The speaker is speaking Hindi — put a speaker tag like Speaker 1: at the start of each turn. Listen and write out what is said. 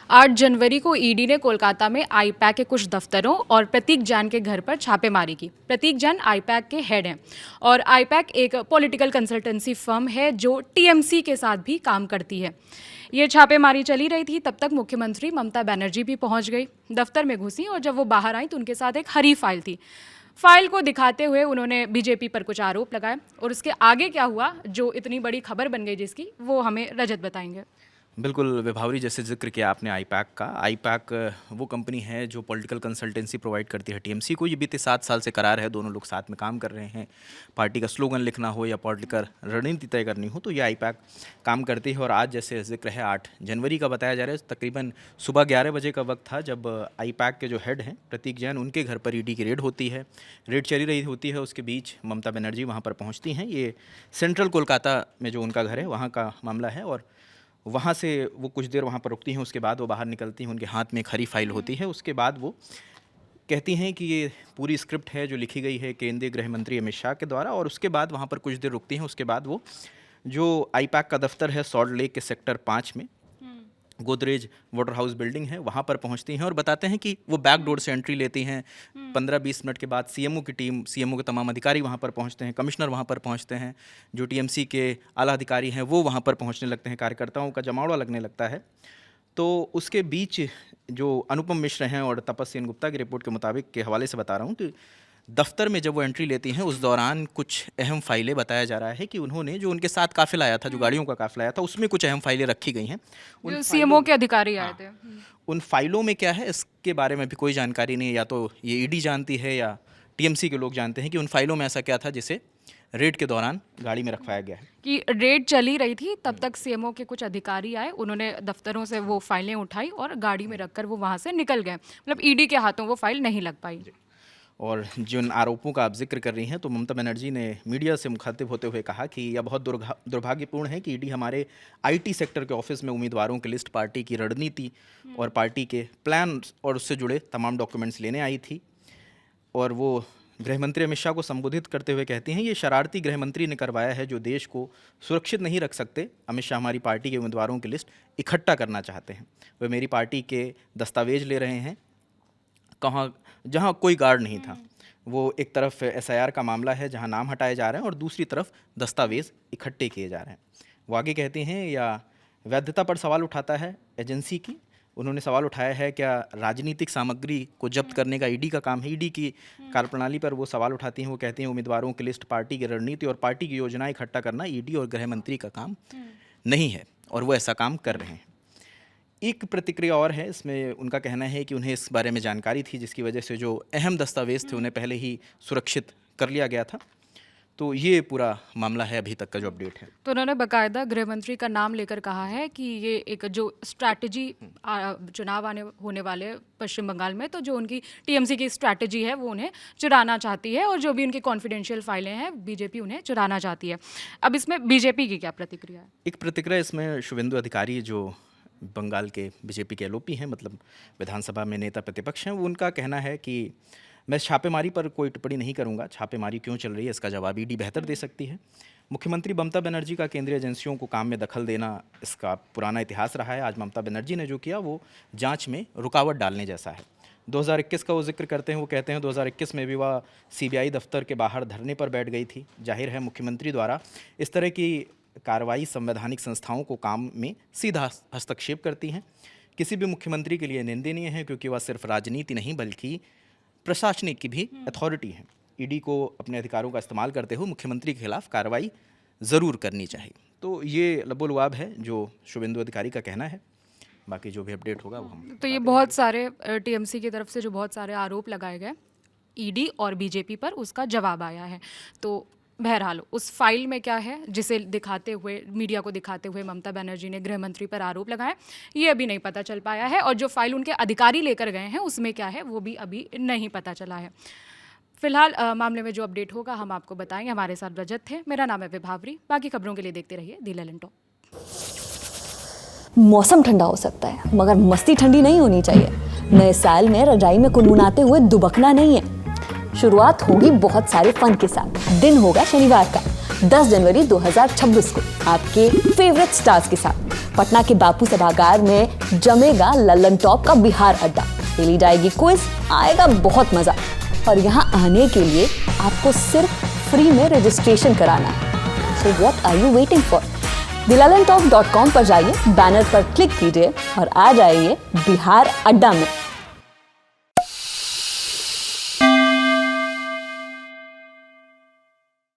Speaker 1: 8 जनवरी को ईडी ने कोलकाता में आईपैक के कुछ दफ्तरों और प्रतीक जैन के घर पर छापेमारी की। प्रतीक जैन आईपैक के हेड हैं और आईपैक एक पॉलिटिकल कंसल्टेंसी फर्म है जो टीएमसी के साथ भी काम करती है। ये छापेमारी चली रही थी, तब तक मुख्यमंत्री ममता बनर्जी भी पहुंच गई, दफ्तर में घुसी और जब वो बाहर आई तो उनके साथ एक हरी फाइल थी। फाइल को दिखाते हुए उन्होंने बीजेपी पर कुछ आरोप लगाए और उसके आगे क्या हुआ, जो इतनी बड़ी खबर बन गई जिसकी, वो हमें रजत बताएंगे।
Speaker 2: बिल्कुल विभावरी, जैसे जिक्र किया आपने आईपैक का। आईपैक वो कंपनी है जो पॉलिटिकल कंसल्टेंसी प्रोवाइड करती है टीएमसी को। ये बीते 7 साल से करार है, दोनों लोग साथ में काम कर रहे हैं। पार्टी का स्लोगन लिखना हो या पॉलिटिकल रणनीति तय करनी हो तो ये आईपैक काम करती है। और आज जैसे जिक्र है 8 जनवरी का बताया जा रहा है, तकरीबन सुबह 11 बजे का वक्त था जब आईपैक के जो हेड हैं प्रतीक जैन, उनके घर पर ईडी की रेड होती है। रेड चली रही होती है, उसके बीच ममता बनर्जी वहाँ पर पहुँचती हैं। ये सेंट्रल कोलकाता में जो उनका घर है वहाँ का मामला है और वहाँ से वो कुछ देर वहाँ पर रुकती हैं। उसके बाद वो बाहर निकलती हैं, उनके हाथ में एक हरी फाइल होती है। उसके बाद वो कहती हैं कि ये पूरी स्क्रिप्ट है जो लिखी गई है केंद्रीय गृह मंत्री अमित शाह के द्वारा। और उसके बाद वहाँ पर कुछ देर रुकती हैं। उसके बाद वो जो आईपैक का दफ्तर है सॉल्ट लेक के सेक्टर 5 में गोदरेज वाटर हाउस बिल्डिंग है, वहाँ पर पहुँचती हैं और बताते हैं कि वो बैक डोर से एंट्री लेती हैं। 15-20 मिनट के बाद सीएमओ की टीम, सीएमओ के तमाम अधिकारी वहाँ पर पहुँचते हैं, कमिश्नर वहाँ पर पहुँचते हैं, जो टीएमसी के आला अधिकारी हैं वो वहाँ पर पहुँचने लगते हैं, कार्यकर्ताओं का जमावड़ा लगने लगता है। तो उसके बीच जो अनुपम मिश्र हैं और तपस्वी गुप्ता की रिपोर्ट के मुताबिक के हवाले से बता रहा हूँ कि दफ्तर में जब वो एंट्री लेती हैं उस दौरान कुछ अहम फाइलें, बताया जा रहा है कि उन्होंने जो उनके साथ काफिला आया था, जो गाड़ियों का काफिला आया था, उसमें कुछ अहम फाइलें रखी गई हैं।
Speaker 1: जो सीएमओ के अधिकारी आए थे,
Speaker 2: उन फाइलों में क्या है इसके बारे में भी कोई जानकारी नहीं है। या तो ये ईडी जानती है या टीएमसी के लोग जानते हैं कि उन फाइलों में ऐसा क्या था जिसे रेड के दौरान गाड़ी में रखवाया गया है।
Speaker 1: कि रेड चली रही थी तब तक सीएमओ के कुछ अधिकारी आए, उन्होंने दफ्तरों से वो फाइलें उठाई और गाड़ी में रखकर वो वहाँ से निकल गए। मतलब ईडी के हाथों वो फाइल नहीं लग पाई।
Speaker 2: और जिन आरोपों का आप जिक्र कर रही हैं, तो ममता बनर्जी ने मीडिया से मुखातिब होते हुए कहा कि यह बहुत दुर्भाग्यपूर्ण है कि ईडी हमारे आईटी सेक्टर के ऑफिस में उम्मीदवारों की लिस्ट, पार्टी की रणनीति और पार्टी के प्लान और उससे जुड़े तमाम डॉक्यूमेंट्स लेने आई थी। और वो गृह मंत्री अमित शाह को संबोधित करते हुए कहती हैं, ये शरारती गृह मंत्री ने करवाया है जो देश को सुरक्षित नहीं रख सकते। अमित शाह हमारी पार्टी के उम्मीदवारों की लिस्ट इकट्ठा करना चाहते हैं, वे मेरी पार्टी के दस्तावेज ले रहे हैं कहाँ, जहाँ कोई गार्ड नहीं था। वो एक तरफ एसआईआर का मामला है जहाँ नाम हटाए जा रहे हैं और दूसरी तरफ दस्तावेज इकट्ठे किए जा रहे हैं। वो आगे कहती हैं, या वैधता पर सवाल उठाता है एजेंसी की। उन्होंने सवाल उठाया है क्या राजनीतिक सामग्री को जब्त करने का ईडी का काम है। ईडी की कार्यप्रणाली पर वो सवाल उठाती हैं। वो कहती हैं उम्मीदवारों की लिस्ट, पार्टी की रणनीति और पार्टी की योजनाएं इकट्ठा करना ईडी और गृह मंत्री का काम नहीं है और वो ऐसा काम कर रहे हैं। एक प्रतिक्रिया और है, इसमें उनका कहना है कि उन्हें इस बारे में जानकारी थी जिसकी वजह से जो अहम दस्तावेज थे उन्हें पहले ही सुरक्षित कर लिया गया था। तो ये पूरा मामला है अभी तक का जो अपडेट है।
Speaker 1: तो उन्होंने बाकायदा गृह मंत्री का नाम लेकर कहा है कि ये एक जो स्ट्रैटेजी, चुनाव होने वाले पश्चिम बंगाल में, तो जो उनकी टीएमसी की स्ट्रैटेजी है वो उन्हें चुराना चाहती है और जो भी उनकी कॉन्फिडेंशियल फाइलें हैं बीजेपी उन्हें चुराना चाहती है। अब इसमें बीजेपी की क्या प्रतिक्रिया है?
Speaker 2: एक प्रतिक्रिया इसमें शुभेंदु अधिकारी जो बंगाल के बीजेपी के एलओपी हैं, मतलब विधानसभा में नेता प्रतिपक्ष हैं, वो उनका कहना है कि मैं छापेमारी पर कोई टिप्पणी नहीं करूंगा। छापेमारी क्यों चल रही है इसका जवाब ईडी बेहतर दे सकती है। मुख्यमंत्री ममता बनर्जी का केंद्रीय एजेंसियों को काम में दखल देना इसका पुराना इतिहास रहा है। आज ममता बनर्जी ने जो किया वो जांच में रुकावट डालने जैसा है। 2021 का वो जिक्र करते हैं, वो कहते हैं 2021 में भी वह सीबीआई दफ्तर के बाहर धरने पर बैठ गई थी। जाहिर है मुख्यमंत्री द्वारा इस तरह की कार्रवाई संवैधानिक संस्थाओं को काम में सीधा हस्तक्षेप करती हैं। किसी भी मुख्यमंत्री के लिए निंदनीय है क्योंकि वह सिर्फ राजनीति नहीं बल्कि प्रशासनिक की भी अथॉरिटी है। ईडी को अपने अधिकारों का इस्तेमाल करते हुए मुख्यमंत्री के खिलाफ कार्रवाई ज़रूर करनी चाहिए। तो ये लबोलुआब है जो शुभेंदु अधिकारी का कहना है। बाकी जो भी अपडेट होगा वो हम
Speaker 1: तो ये बहुत सारे टीएमसी की तरफ से जो बहुत सारे आरोप लगाए गए ईडी और बीजेपी पर, उसका जवाब आया है। तो बहरहाल उस फाइल में क्या है जिसे दिखाते हुए, मीडिया को दिखाते हुए ममता बनर्जी ने गृह मंत्री पर आरोप लगाए, ये अभी नहीं पता चल पाया है। और जो फाइल उनके अधिकारी लेकर गए हैं उसमें क्या है वो भी अभी नहीं पता चला है। फिलहाल मामले में जो अपडेट होगा हम आपको बताएंगे। हमारे साथ रजत थे, मेरा नाम है विभावरी। बाकी खबरों के लिए देखते रहिए दी ललन टॉप।
Speaker 3: मौसम ठंडा हो सकता है मगर मस्ती ठंडी नहीं होनी चाहिए। नए साल में रजाई में कुनकुनाते हुए दुबकना नहीं है। शुरुआत होगी बहुत सारे फन के साथ। दिन होगा शनिवार का 10 जनवरी 2026 को आपके फेवरेट स्टार्स के साथ। पटना के बापू सभागार में जमेगा लल्लन टॉप का बिहार अड्डा। खेली जाएगी क्विज, आएगा बहुत मजा। और यहाँ आने के लिए आपको सिर्फ फ्री में रजिस्ट्रेशन कराना है। So what are you waiting for? thelalantop.com पर जाइए, बैनर पर क्लिक कीजिए और आ जाइए बिहार अड्डा में।